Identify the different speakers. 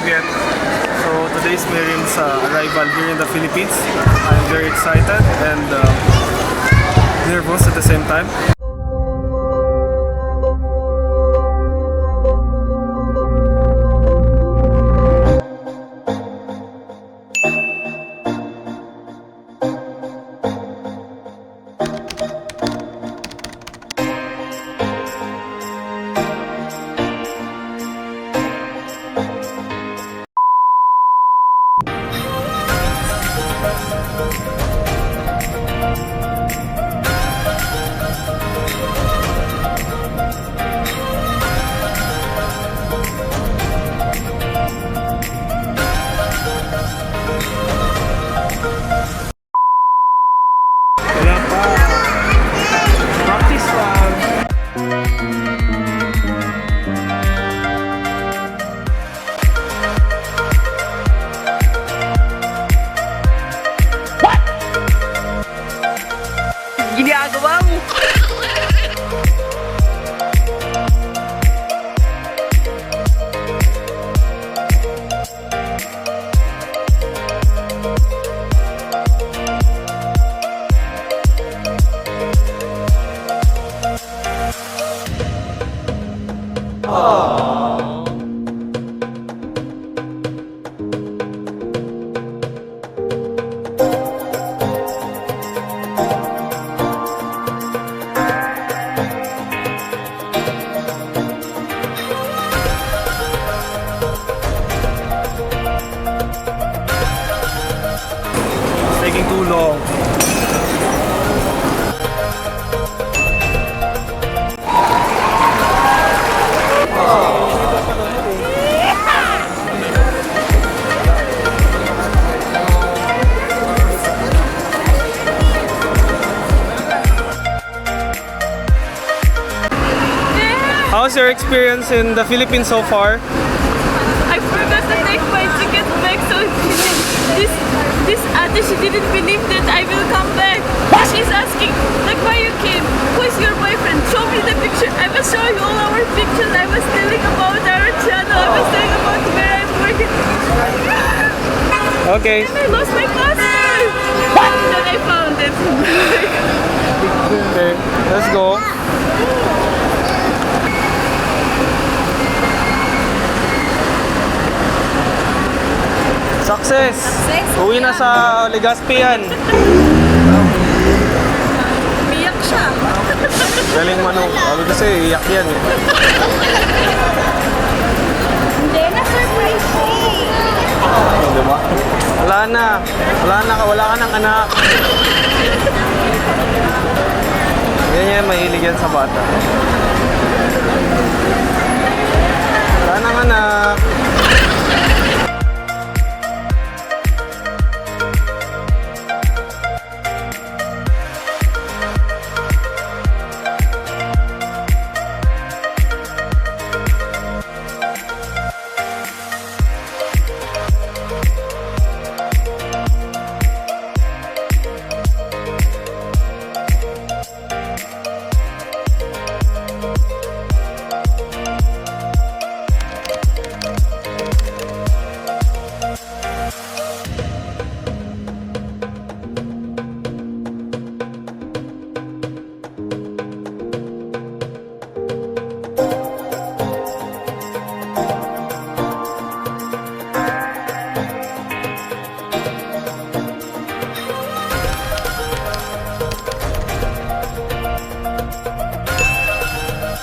Speaker 1: yet. So today's Meerim's arrival here in the Philippines. I'm very excited and nervous at the same time.
Speaker 2: Ginagawa mo.
Speaker 1: Taking too long. How's your experience in the Philippines so far?
Speaker 2: I forgot to take my ticket back, so this ate, she didn't believe that I will come back. She's asking, like, why you came? Who is your boyfriend? Show me the picture. I was showing all our pictures. I was telling about our channel. I was telling about where I'm working.
Speaker 1: Okay.
Speaker 2: And I lost my passport. Then I found it.
Speaker 1: Okay, let's go. Success! Uwi na sa Legazpi yan.
Speaker 2: Umiyak siya.
Speaker 1: Galing manok. Sabi kasi iyak yan eh.
Speaker 2: Hindi, na-surprise siya.
Speaker 1: Oh, diba? Wala na. Wala ka ng anak. Yan yan, mahilig yan sa bata. Wala nang anak.